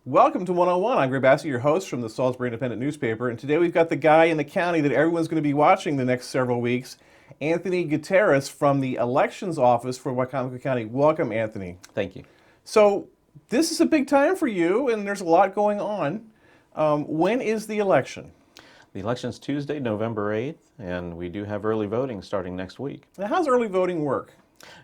Welcome to 101. I'm Greg Bassey, your host from the Salisbury Independent newspaper, and today we've got the guy in the county that everyone's going to be watching the next several weeks, Anthony Gutierrez from the Elections Office for Wicomico County. Welcome, Anthony. Thank you. So this is a big time for you, and there's a lot going on. When is the election? The election's Tuesday, November 8th, and we do have early voting starting next week. Now, how's early voting work?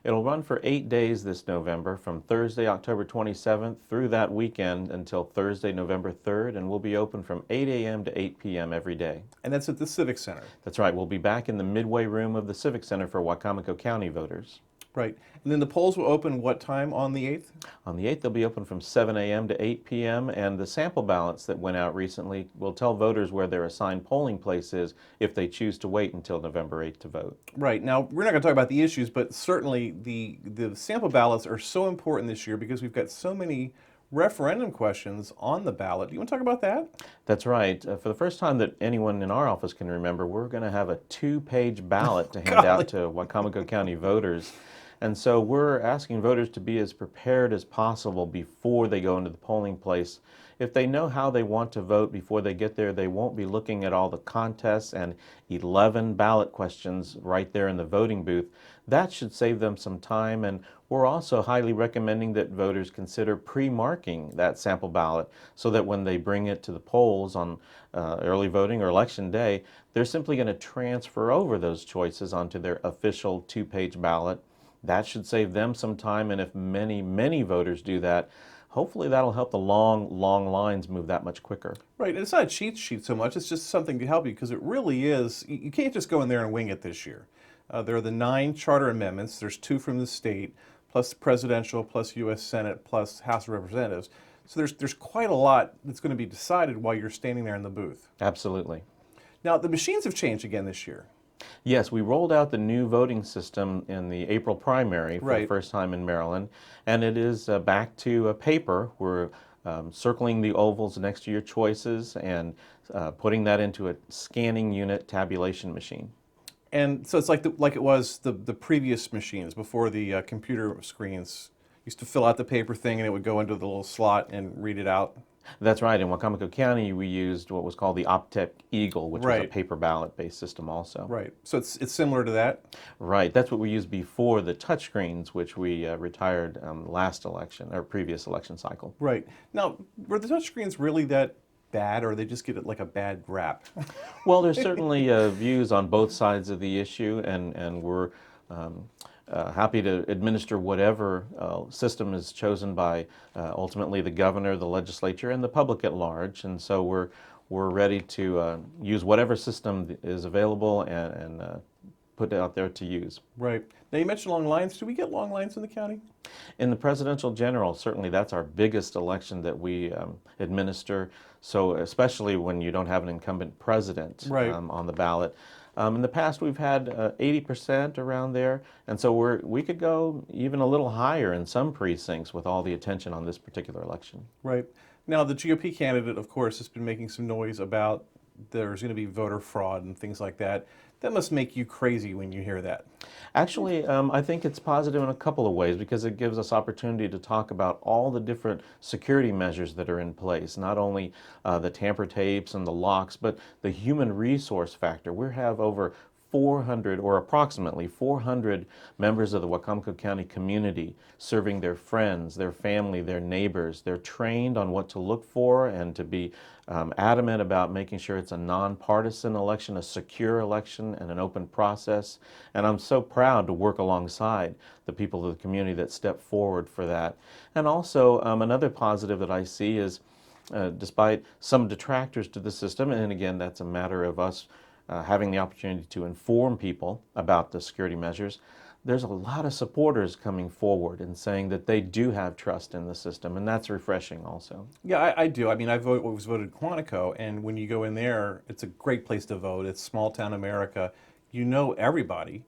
It'll run for 8 days this November, from Thursday, October 27th through that weekend until Thursday, November 3rd, and we'll be open from 8 a.m. to 8 p.m. every day. And that's at the Civic Center. That's right. We'll be back in the Midway room of the Civic Center for Wicomico County voters. Right. And then the polls will open what time on the 8th? On the 8th, they'll be open from 7 a.m. to 8 p.m., and the sample ballots that went out recently will tell voters where their assigned polling place is if they choose to wait until November 8th to vote. Right. Now, we're not going to talk about the issues, but certainly the sample ballots are so important this year because we've got so many referendum questions on the ballot. Do you want to talk about that? That's right. For the first time that anyone in our office can remember, we're going to have a 2-page ballot to hand out to Wicomico County voters. And so we're asking voters to be as prepared as possible before they go into the polling place. If they know how they want to vote before they get there, they won't be looking at all the contests and 11 ballot questions right there in the voting booth. That should save them some time, and we're also highly recommending that voters consider pre-marking that sample ballot so that when they bring it to the polls on early voting or election day, they're simply going to transfer over those choices onto their official 2-page ballot. That should save them some time, and if many voters do that, hopefully that'll help the long lines move that much quicker. Right, and it's not a cheat sheet so much, it's just something to help you because it really is, you can't just go in there and wing it this year. There are the 9 charter amendments, there's 2 from the state, plus presidential, plus U.S. Senate, plus House of Representatives. So there's quite a lot that's going to be decided while you're standing there in the booth. Absolutely. Now, the machines have changed again this year. Yes, we rolled out the new voting system in the April primary for the first time in Maryland, and it is back to paper. We're circling the ovals next to your choices and putting that into a scanning unit tabulation machine. And so it's like it was the previous machines before the computer screens used to fill out the paper thing and it would go into the little slot and read it out. That's right. In Wicomico County, we used what was called the Optec Eagle, which was a paper ballot-based system also. Right. So it's similar to that? Right. That's what we used before the touchscreens, which we retired last election, or previous election cycle. Right. Now, were the touchscreens really that bad, or they just get it like a bad rap? Well, there's certainly views on both sides of the issue, and we're happy to administer whatever system is chosen by ultimately the governor, the legislature, and the public at large. And so we're ready to use whatever system is available and put it out there to use. Right. Now, you mentioned long lines. Do we get long lines in the county? In the presidential general, certainly that's our biggest election that we administer. So especially when you don't have an incumbent president on the ballot. In the past, we've had 80% around there, and so we could go even a little higher in some precincts with all the attention on this particular election. Right. Now, the GOP candidate, of course, has been making some noise about there's going to be voter fraud and things like that. That must make you crazy when you hear that. Actually, I think it's positive in a couple of ways because it gives us opportunity to talk about all the different security measures that are in place, not only the tamper tapes and the locks, but the human resource factor. We have over 400 or approximately 400 members of the Wicomico County community serving their friends, their family, their neighbors. They're trained on what to look for and to be adamant about making sure it's a nonpartisan election, a secure election, and an open process. And I'm so proud to work alongside the people of the community that step forward for that. And also another positive that I see is despite some detractors to the system, and again that's a matter of us having the opportunity to inform people about the security measures, there's a lot of supporters coming forward and saying that they do have trust in the system, and that's refreshing also. Yeah, I do. I mean, was voted in Quantico, and when you go in there, it's a great place to vote. It's small town America. You know everybody.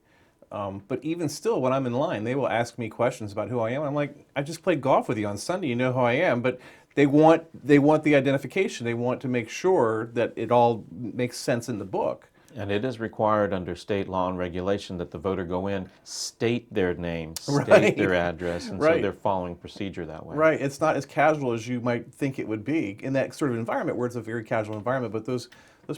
But even still, when I'm in line, they will ask me questions about who I am. I'm like, I just played golf with you on Sunday. You know who I am. But they want the identification. They want to make sure that it all makes sense in the book. And it is required under state law and regulation that the voter go in, state their name, state Right. their address, and so Right. they're following procedure that way. Right. It's not as casual as you might think it would be in that sort of environment where it's a very casual environment. But those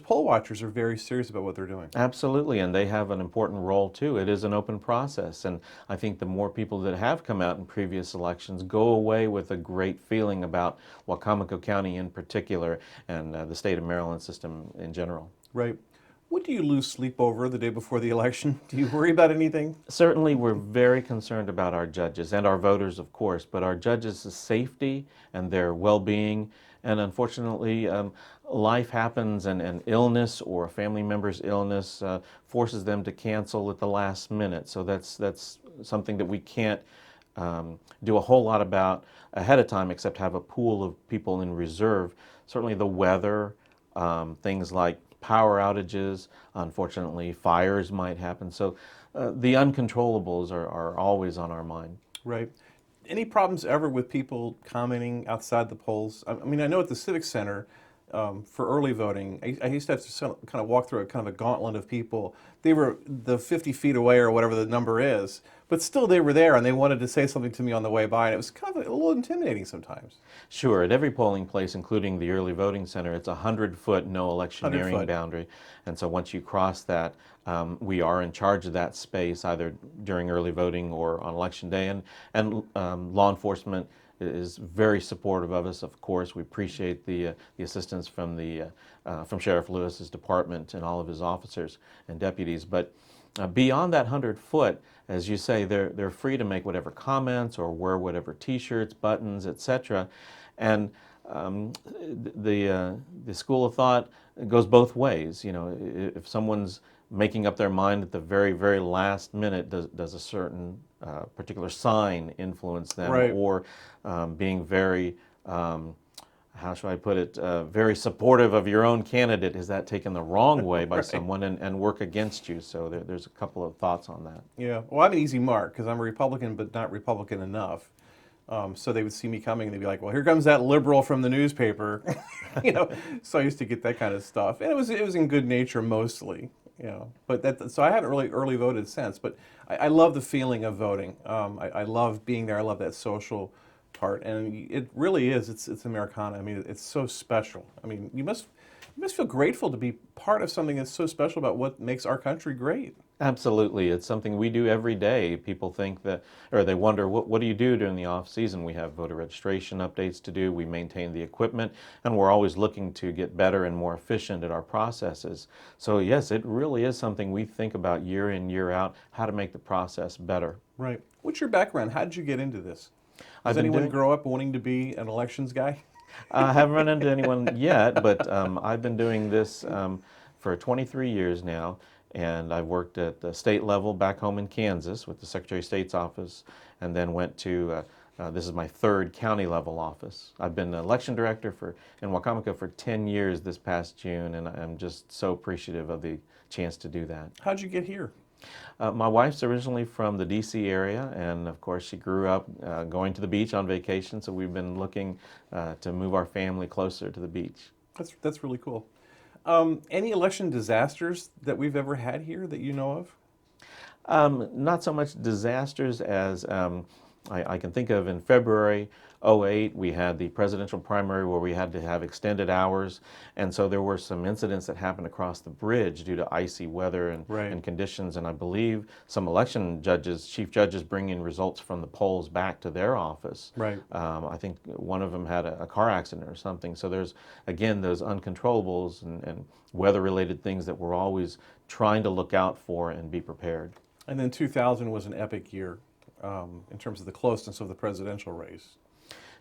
poll watchers are very serious about what they're doing. Absolutely, and they have an important role too. It is an open process, and I think the more people that have come out in previous elections go away with a great feeling about Wacomico County in particular and the state of Maryland system in general. Right. What do you lose sleep over the day before the election? Do you worry about anything? Certainly, we're very concerned about our judges and our voters, of course, but our judges' safety and their well-being. And unfortunately, life happens, and illness or a family member's illness forces them to cancel at the last minute. So that's something that we can't do a whole lot about ahead of time, except have a pool of people in reserve. Certainly, the weather, things like power outages, unfortunately, fires might happen. So the uncontrollables are always on our mind. Right. Any problems ever with people commenting outside the polls? I mean, I know at the Civic Center for early voting, I used to have to kind of walk through a kind of a gauntlet of people. They were the 50 feet away or whatever the number is, but still they were there and they wanted to say something to me on the way by, and it was kind of a little intimidating sometimes. Sure, at every polling place, including the early voting center, it's a 100-foot no electioneering 100 foot. boundary. And so once you cross that, we are in charge of that space either during early voting or on election day. And law enforcement is very supportive of us. Of course, we appreciate the assistance from from Sheriff Lewis's department and all of his officers and deputies. But beyond that 100 foot, as you say, they're free to make whatever comments or wear whatever T-shirts, buttons, etc. And the school of thought goes both ways. You know, if someone's making up their mind at the very, very last minute, does a certain particular sign influence them, Right. or being very, how should I put it, very supportive of your own candidate, is that taken the wrong way by Right. someone and work against you? So there's a couple of thoughts on that. Yeah. Well, I'm an easy mark because I'm a Republican, but not Republican enough. So they would see me coming and they'd be like, well, here comes that liberal from the newspaper. You know, so I used to get that kind of stuff. And it was in good nature mostly, you know. But so I haven't really early voted since, but I love the feeling of voting. I love being there. I love that social part. And it really is, it's Americana. I mean, it's so special. I mean, you must feel grateful to be part of something that's so special about what makes our country great. Absolutely. It's something we do every day. People think that, or they wonder, what do you do during the off season? We have voter registration updates to do, we maintain the equipment, and we're always looking to get better and more efficient at our processes. So yes, it really is something we think about year in, year out, how to make the process better. Right. What's your background? How did you get into this? I've Does been anyone doing- grow up wanting to be an elections guy? I haven't run into anyone yet, but I've been doing this for 23 years now. And I've worked at the state level back home in Kansas with the Secretary of State's office, and then went to, this is my third county level office. I've been election director in Wacomico for 10 years this past June, and I'm just so appreciative of the chance to do that. How'd you get here? My wife's originally from the DC area, and of course she grew up going to the beach on vacation, so we've been looking to move our family closer to the beach. That's really cool. Any election disasters that we've ever had here that you know of? Not so much disasters as I can think of. In February '08, we had the presidential primary where we had to have extended hours, and so there were some incidents that happened across the bridge due to icy weather Right. and conditions, and I believe some election judges, chief judges, bring in results from the polls back to their office. Right. I think one of them had a car accident or something, so there's, again, those uncontrollables and weather-related things that we're always trying to look out for and be prepared. And then 2000 was an epic year in terms of the closeness of the presidential race.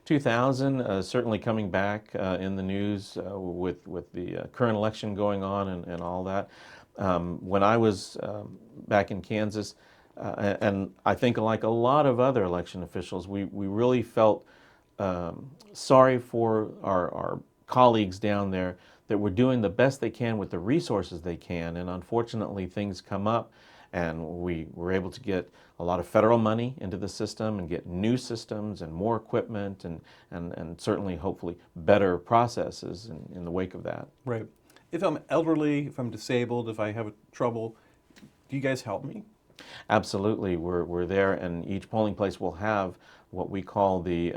2000, certainly coming back in the news with the current election going on and all that. When I was back in Kansas, And I think, like a lot of other election officials, we really felt sorry for our colleagues down there that were doing the best they can with the resources they can. And unfortunately, things come up, and we were able to get a lot of federal money into the system and get new systems and more equipment and certainly, hopefully, better processes in the wake of that. Right. If I'm elderly, if I'm disabled, if I have trouble, do you guys help me? Absolutely, we're there, and each polling place will have what we call the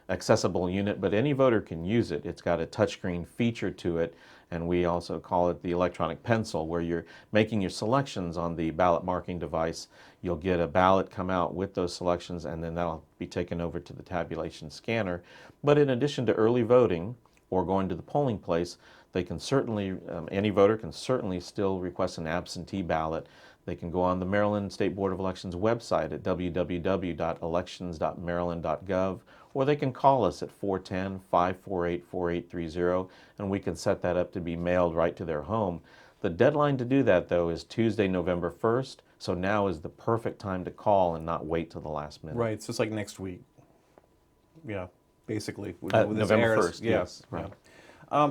accessible unit, but any voter can use it. It's got a touchscreen feature to it, and we also call it the electronic pencil, where you're making your selections on the ballot marking device. You'll get a ballot come out with those selections, and then that'll be taken over to the tabulation scanner. But in addition to early voting or going to the polling place, they can certainly, any voter can certainly still request an absentee ballot. They can go on the Maryland State Board of Elections website at www.elections.maryland.gov, or they can call us at 410-548-4830, and we can set that up to be mailed right to their home. The deadline to do that, though, is Tuesday, November 1st, so now is the perfect time to call and not wait till the last minute. Right, so it's like next week. Yeah, basically. With this November airs. 1st, yes. Right. Yeah.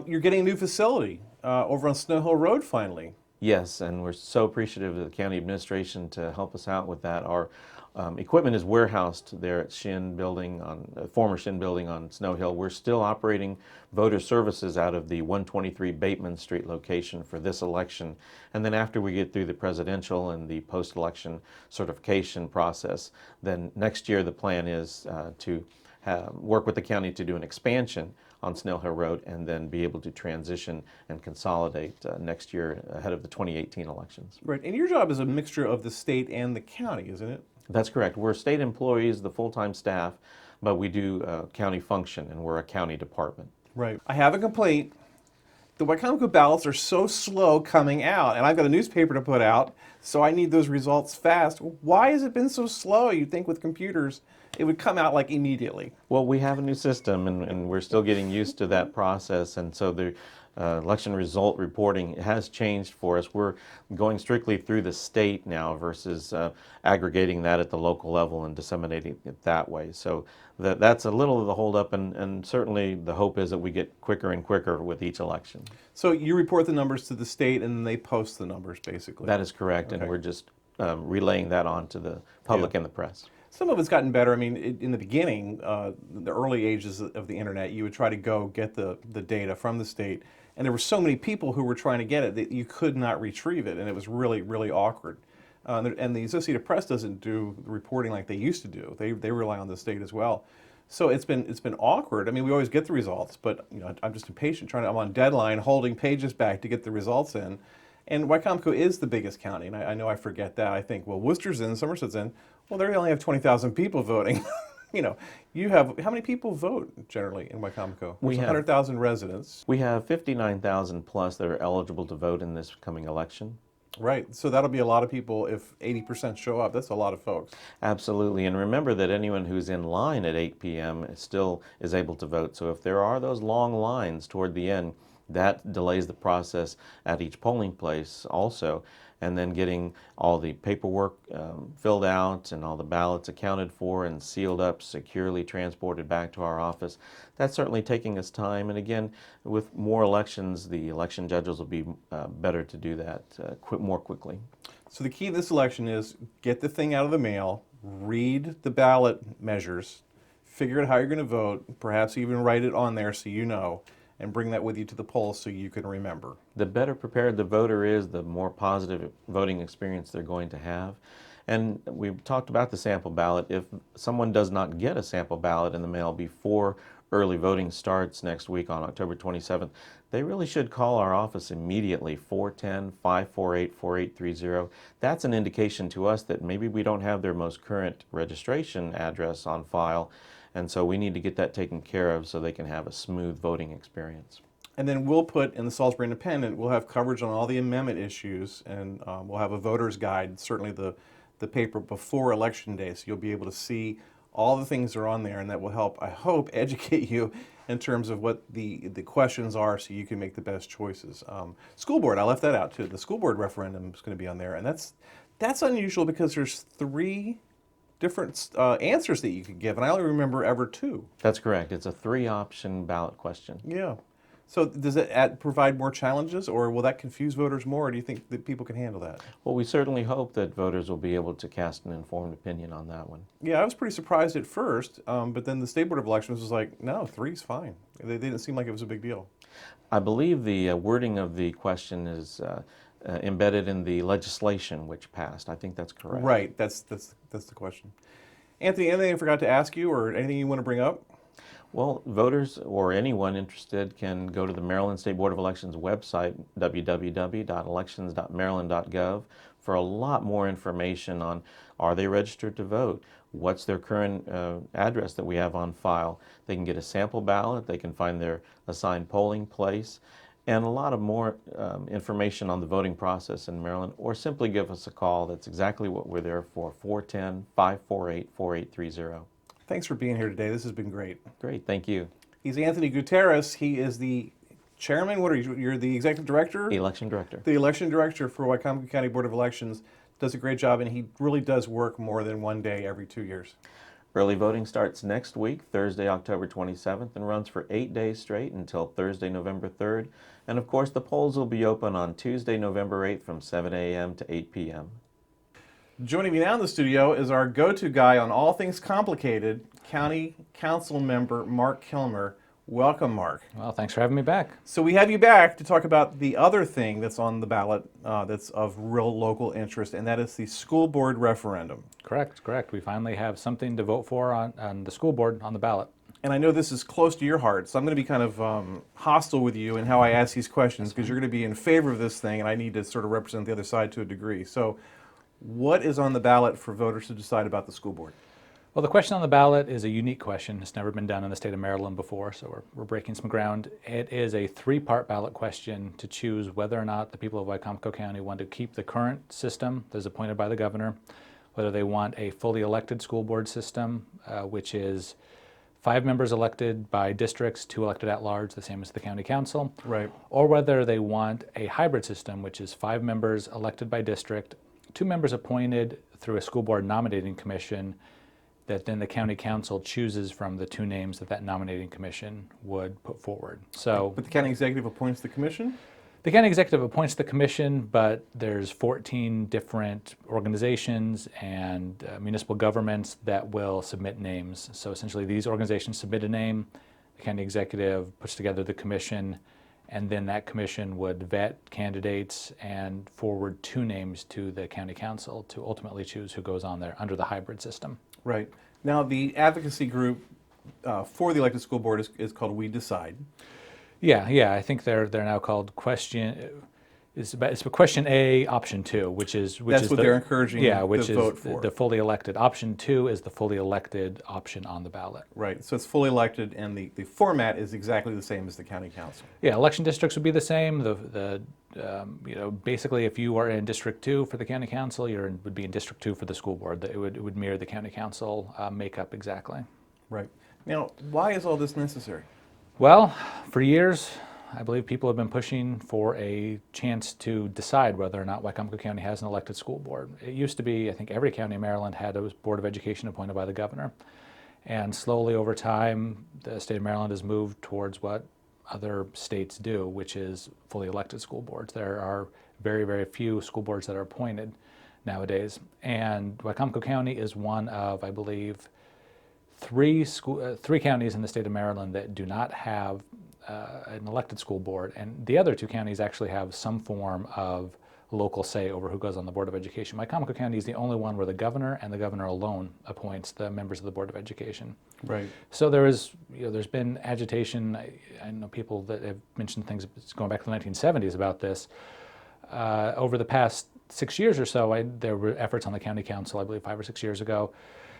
You're getting a new facility over on Snow Hill Road finally. Yes, and we're so appreciative of the county administration to help us out with that. Our equipment is warehoused there at Shin Building, former Shin Building on Snow Hill. We're still operating voter services out of the 123 Bateman Street location for this election. And then after we get through the presidential and the post-election certification process, then next year the plan is to work with the county to do an expansion on Snow Hill Road and then be able to transition and consolidate next year ahead of the 2018 elections. Right, and your job is a mixture of the state and the county, isn't it? That's correct. We're state employees, the full-time staff, but we do county function, and we're a county department. Right. I have a complaint. The Wycomico ballots are so slow coming out, and I've got a newspaper to put out, so I need those results fast. Why has it been so slow? You'd think with computers it would come out like immediately. Well, we have a new system, and we're still getting used to that process, and so the election result reporting has changed for us. We're going strictly through the state now versus aggregating that at the local level and disseminating it that way. So that's a little of the holdup, and certainly the hope is that we get quicker and quicker with each election. So you report the numbers to the state, and then they post the numbers, basically. That is correct, Okay. and we're just relaying that on to the public and the press. Some of it's gotten better. I mean, in the beginning, the early ages of the internet, you would try to go get the data from the state, and there were so many people who were trying to get it that you could not retrieve it, and it was really, really awkward. And the Associated Press doesn't do the reporting like they used to do. They rely on the state as well. So it's been awkward. I mean, we always get the results, but I'm just impatient. I'm on deadline, holding pages back to get the results in. And Wycomico is the biggest county, and I know I forget that. I think, well, Worcester's in, Somerset's in. Well, they only have 20,000 people voting. You have, how many people vote generally in Wycomico? We have 100,000 residents. We have 59,000 plus that are eligible to vote in this coming election. Right, so that'll be a lot of people if 80% show up. That's a lot of folks. Absolutely, and remember that anyone who's in line at 8 p.m. still is able to vote. So if there are those long lines toward the end, that delays the process at each polling place also. And then getting all the paperwork filled out and all the ballots accounted for and sealed up, securely transported back to our office. That's certainly taking us time. And again, with more elections, the election judges will be better to do that more quickly. So the key to this election is get the thing out of the mail, read the ballot measures, figure out how you're going to vote, perhaps even write it on there so you know, and bring that with you to the polls so you can remember. The better prepared the voter is, the more positive voting experience they're going to have. And we've talked about the sample ballot. If someone does not get a sample ballot in the mail before early voting starts next week on October 27th, they really should call our office immediately, 410-548-4830. That's an indication to us that maybe we don't have their most current registration address on file, and so we need to get that taken care of so they can have a smooth voting experience. And then we'll put in the Salisbury Independent, we'll have coverage on all the amendment issues, and we'll have a voter's guide, certainly the paper before Election Day, so you'll be able to see all the things that are on there, and that will help, I hope, educate you in terms of what the questions are so you can make the best choices. School board, I left that out too. The school board referendum is going to be on there, and that's That's unusual because there's 3 different answers that you could give, and I only remember ever 2. That's correct. It's a 3-option ballot question. Yeah. So does it provide more challenges, or will that confuse voters more, or do you think that people can handle that? Well, we certainly hope that voters will be able to cast an informed opinion on that one. Yeah, I was pretty surprised at first, but then the State Board of Elections was like, no, 3's fine. They didn't seem like it was a big deal. I believe the wording of the question is embedded in the legislation which passed. I think that's correct. Right, that's the question. Anthony, anything I forgot to ask you, or anything you want to bring up? Well, voters or anyone interested can go to the Maryland State Board of Elections website, www.elections.maryland.gov, for a lot more information on, are they registered to vote? What's their current address that we have on file? They can get a sample ballot, they can find their assigned polling place, and a lot of more information on the voting process in Maryland, or simply give us a call. That's exactly what we're there for, 410-548-4830. Thanks for being here today. This has been great. Great, thank you. He's Anthony Gutierrez. He is the chairman. What are you? You're the executive director? Election director. The election director for Wycomico County Board of Elections. Does a great job, and he really does work more than one day every 2 years. Early voting starts next week, Thursday, October 27th, and runs for 8 days straight until Thursday, November 3rd. And of course, the polls will be open on Tuesday, November 8th from 7 a.m. to 8 p.m. Joining me now in the studio is our go-to guy on all things complicated, County Council member Marc Kilmer. Welcome, Marc. Well, thanks for having me back. So we have you back to talk about the other thing that's on the ballot that's of real local interest, and that is the school board referendum. Correct. We finally have something to vote for on the school board on the ballot. And I know this is close to your heart, so I'm going to be kind of hostile with you in how I ask these questions, because you're going to be in favor of this thing, and I need to sort of represent the other side to a degree. So what is on the ballot for voters to decide about the school board? Well, the question on the ballot is a unique question. It's never been done in the state of Maryland before, so we're breaking some ground. It is a 3-part ballot question to choose whether or not the people of Wycomico County want to keep the current system that's appointed by the governor, whether they want a fully elected school board system, which is 5 members elected by districts, 2 elected at large, the same as the county council. Right. Or whether they want a hybrid system, which is 5 members elected by district, 2 members appointed through a school board nominating commission that then the county council chooses from the 2 names that nominating commission would put forward. So, But the county executive appoints the commission? the county executive appoints the commission, but there's 14 different organizations and municipal governments that will submit names. So essentially these organizations submit a name, the county executive puts together the commission, and then that commission would vet candidates and forward 2 names to the county council to ultimately choose who goes on there under the hybrid system. Right. Now, the advocacy group for the elected school board is called We Decide. Yeah. I think they're now called it's question A, option 2, which is That's what they're encouraging which to is vote for. the fully elected. Option 2 is the fully elected option on the ballot. Right. So it's fully elected, and the format is exactly the same as the county council. Yeah, election districts would be the same. Basically, if you are in District 2 for the county council, would be in District 2 for the school board. It would mirror the county council makeup exactly. Right. Now, why is all this necessary? Well, for years, I believe people have been pushing for a chance to decide whether or not Wycomico County has an elected school board. It used to be, I think every county in Maryland had a board of education appointed by the governor. And slowly over time, the state of Maryland has moved towards what other states do, which is fully elected school boards. There are very, very few school boards that are appointed nowadays. And Wycomico County is one of, I believe, 3 counties in the state of Maryland that do not have an elected school board, and the other 2 counties actually have some form of local say over who goes on the Board of Education. Wycomico County is the only one where the governor and the governor alone appoints the members of the Board of Education. Right. So there's been agitation. I know people that have mentioned things going back to the 1970s about this. Over the past 6 years or so, there were efforts on the county council, I believe 5 or 6 years ago,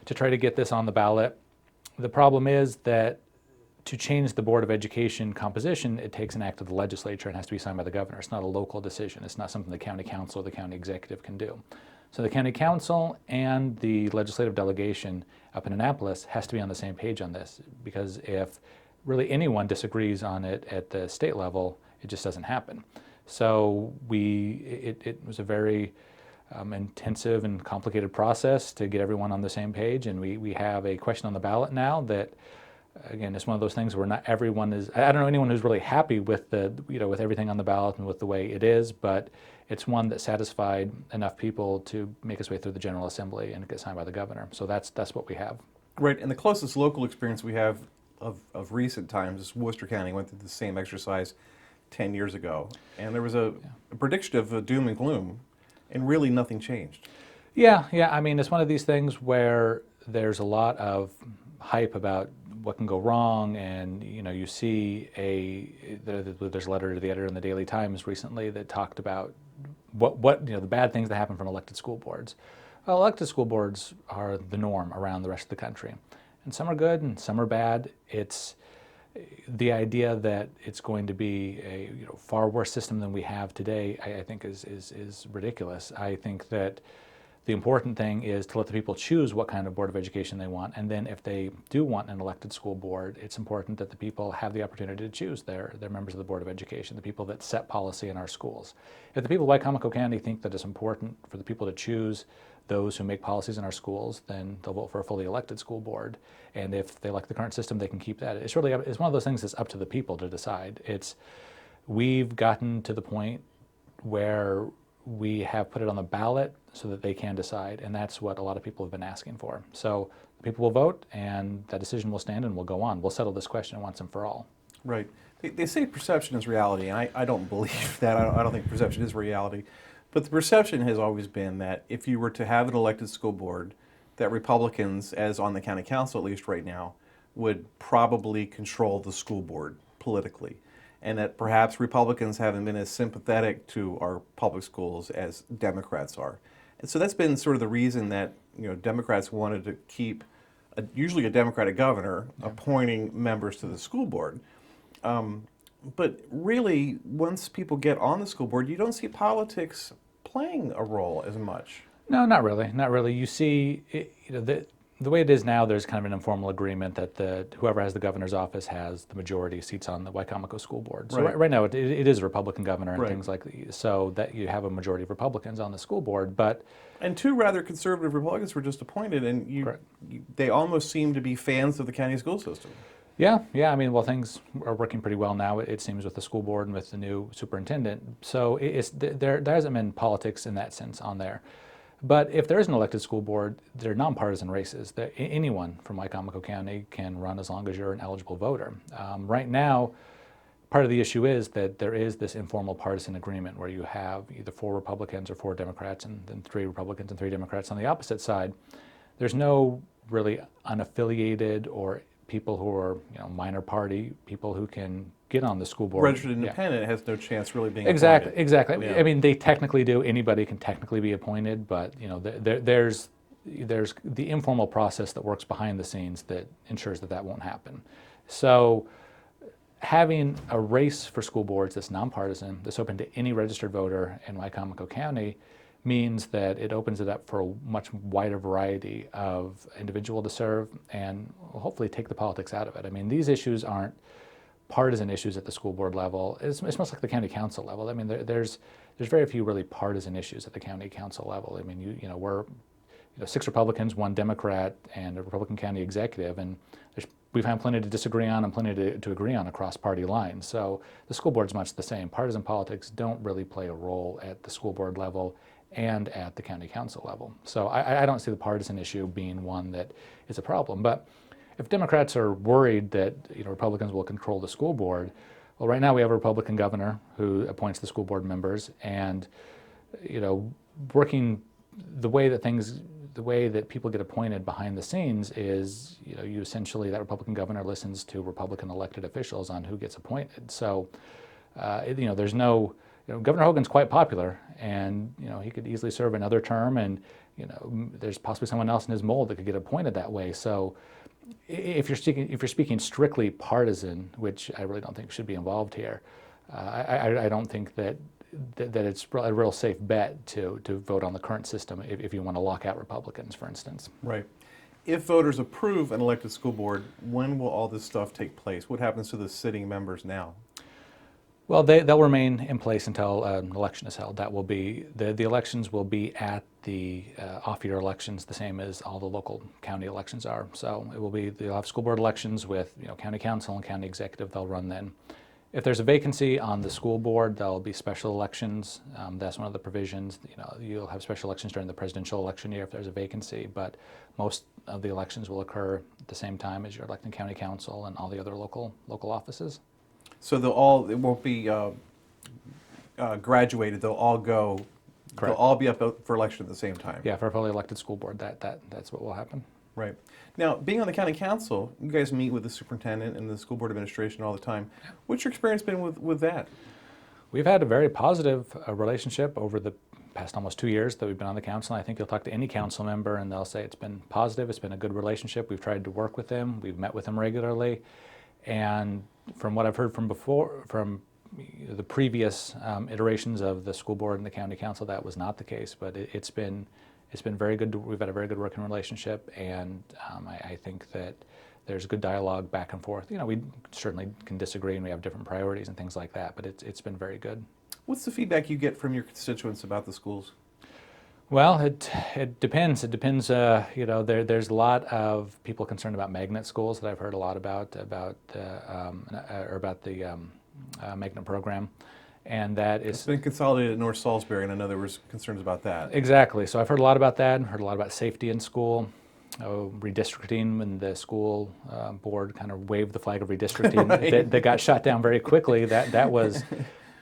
to try to get this on the ballot. The problem is that to change the Board of Education composition, it takes an act of the legislature and has to be signed by the governor. It's not a local decision. It's not something the county council or the county executive can do. So the county council and the legislative delegation up in Annapolis has to be on the same page on this, because if really anyone disagrees on it at the state level, it just doesn't happen. So it was a very intensive and complicated process to get everyone on the same page, and we have a question on the ballot now that, again, it's one of those things where not everyone is. I don't know anyone who's really happy with with everything on the ballot and with the way it is, but it's one that satisfied enough people to make its way through the General Assembly and get signed by the governor. So that's what we have. Right, and the closest local experience we have of recent times is Worcester County went through the same exercise 10 years ago, and there was a prediction of doom and gloom, and really nothing changed. Yeah. I mean, it's one of these things where there's a lot of hype about what can go wrong, and you see there's a letter to the editor in the Daily Times recently that talked about what the bad things that happen from elected school boards. Well, elected school boards are the norm around the rest of the country, and some are good and some are bad. It's the idea that it's going to be a far worse system than we have today, I think is ridiculous. I think that the important thing is to let the people choose what kind of Board of Education they want, and then if they do want an elected school board, it's important that the people have the opportunity to choose their members of the Board of Education, the people that set policy in our schools. If the people of Wicomico County think that it's important for the people to choose those who make policies in our schools, then they'll vote for a fully elected school board. And if they like the current system, they can keep that. It's one of those things that's up to the people to decide. We've gotten to the point where we have put it on the ballot so that they can decide, and that's what a lot of people have been asking for. So the people will vote, and that decision will stand, and we'll go on. We'll settle this question once and for all. Right. They say perception is reality, and I don't believe that. I don't think perception is reality. But the perception has always been that if you were to have an elected school board, that Republicans, as on the county council at least right now, would probably control the school board politically, and that perhaps Republicans haven't been as sympathetic to our public schools as Democrats are. And so that's been sort of the reason that Democrats wanted to keep usually a Democratic governor appointing members to the school board. But really, once people get on the school board, you don't see politics playing a role as much. No, not really. Not really. You see, the way it is now, there's kind of an informal agreement that whoever has the governor's office has the majority of seats on the Wicomico School Board. So right now, it is a Republican governor and things like that, so that you have a majority of Republicans on the school board. And two rather conservative Republicans were just appointed, and they almost seem to be fans of the county school system. Yeah. I mean, well, things are working pretty well now, it seems, with the school board and with the new superintendent. So there hasn't been politics in that sense on there. But if there is an elected school board, they're nonpartisan races. Anyone from Wicomico County can run as long as you're an eligible voter. Right now, part of the issue is that there is this informal partisan agreement where you have either 4 Republicans or 4 Democrats, and then 3 Republicans and 3 Democrats on the opposite side. There's no really unaffiliated or people who are minor party people who can get on the school board. Registered independent has no chance really being appointed. Exactly. Yeah. I mean, they technically do. Anybody can technically be appointed, but there's the informal process that works behind the scenes that ensures that won't happen. So having a race for school boards that's nonpartisan, that's open to any registered voter in Wicomico County, means that it opens it up for a much wider variety of individual to serve and hopefully take the politics out of it. I mean, these issues aren't partisan issues at the school board level. It's much like the county council level. I mean, there's very few really partisan issues at the county council level. I mean, we're 6 Republicans, 1 Democrat, and a Republican county executive, and we've had plenty to disagree on and plenty to agree on across party lines. So the school board's much the same. Partisan politics don't really play a role at the school board level and at the county council level. So I don't see the partisan issue being one that is a problem. But if Democrats are worried that Republicans will control the school board, well, right now we have a Republican governor who appoints the school board members, and working the way that people get appointed behind the scenes is you essentially, that Republican governor listens to Republican elected officials on who gets appointed. So there's no Governor Hogan's quite popular, and he could easily serve another term, and there's possibly someone else in his mold that could get appointed that way. So if you're speaking strictly partisan, which I really don't think should be involved here, I don't think that it's a real safe bet to vote on the current system if you want to lock out Republicans, for instance. Right. If voters approve an elected school board, when will all this stuff take place? What happens to the sitting members now? Well, they'll remain in place until an election is held. That will be, the elections will be at the off-year elections, the same as all the local county elections are. So it will be, they'll have school board elections with, county council and county executive. They'll run then. If there's a vacancy on the school board, there'll be special elections. That's one of the provisions. You'll have special elections during the presidential election year if there's a vacancy, but most of the elections will occur at the same time as you're electing county council and all the other local offices. So it won't be graduated. They'll all go. Correct. They'll all be up for election at the same time. Yeah, for a fully elected school board, that's what will happen. Right. Now, being on the county council, you guys meet with the superintendent and the school board administration all the time. What's your experience been with that? We've had a very positive relationship over the past almost 2 years that we've been on the council. I think you'll talk to any council member and they'll say it's been positive, it's been a good relationship. We've tried to work with them, we've met with them regularly, and from what I've heard from the previous iterations of the school board and the county council, that was not the case, but it's been very good. We've had a very good working relationship, and I think that there's good dialogue back and forth. We certainly can disagree and we have different priorities and things like that, but it's been very good. What's the feedback you get from your constituents about the schools? Well, it depends. It depends. There's a lot of people concerned about magnet schools that I've heard a lot about the magnet program, and that It's is been consolidated at North Salisbury, and I know there was concerns about that. exactly. So I've heard a lot about that. Heard a lot about safety in school, redistricting, when the school board kind of waved the flag of redistricting. Right. that got shot down very quickly. That was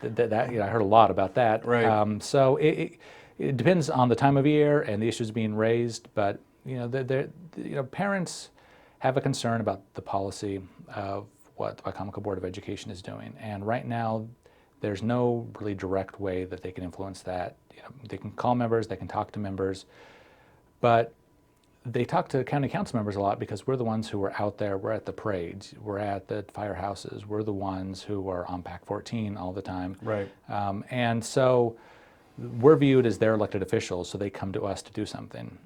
I heard a lot about that. Right. So it depends on the time of year and the issues being raised, but parents have a concern about the policy of what the Wycomico Board of Education is doing, and right now there's no really direct way that they can influence that. They can call members, they can talk to members, but they talk to county council members a lot because we're the ones who are out there. We're at the parades, we're at the firehouses, we're the ones who are on PAC 14 all the time. Right. And so we're viewed as their elected officials, so they come to us to do something.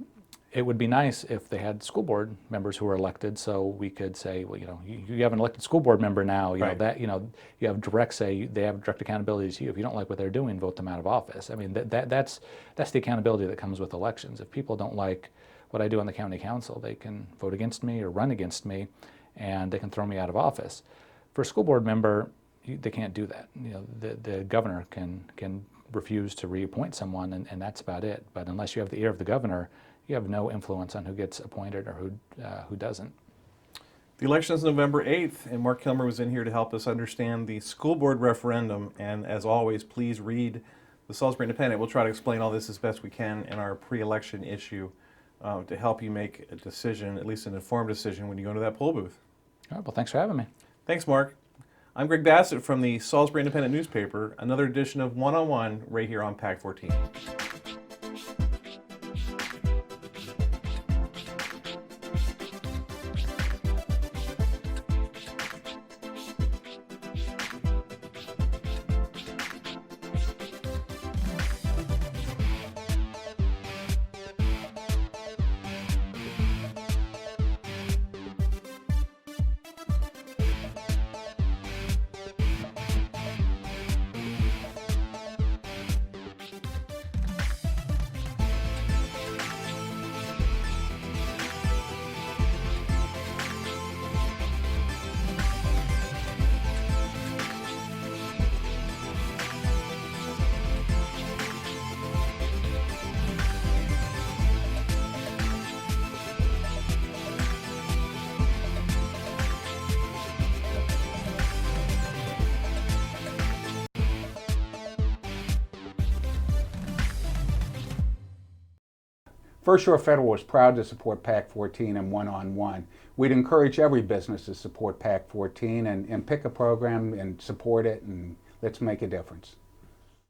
It would be nice if they had school board members who were elected, so we could say, well, you have an elected school board member now. Right. You have direct say. They have direct accountability to you. If you don't like what they're doing, vote them out of office. I mean, that's the accountability that comes with elections. If people don't like what I do on the county council, they can vote against me or run against me, and they can throw me out of office. For a school board member, they can't do that. The governor can refuse to reappoint someone, and that's about it. But unless you have the ear of the governor, you have no influence on who gets appointed or who doesn't. The election is November 8th, and Marc Kilmer was in here to help us understand the school board referendum. And as always, please read the Salisbury Independent. We'll try to explain all this as best we can in our pre-election issue to help you make a decision, at least an informed decision, when you go into that poll booth. All right, well, thanks for having me. Thanks, Mark. I'm Greg Bassett from the Salisbury Independent newspaper. Another edition of One-on-One right here on PAC 14. First Shore Federal is proud to support PAC 14 and One-on-One. We'd encourage every business to support PAC 14 and pick a program and support it, and let's make a difference.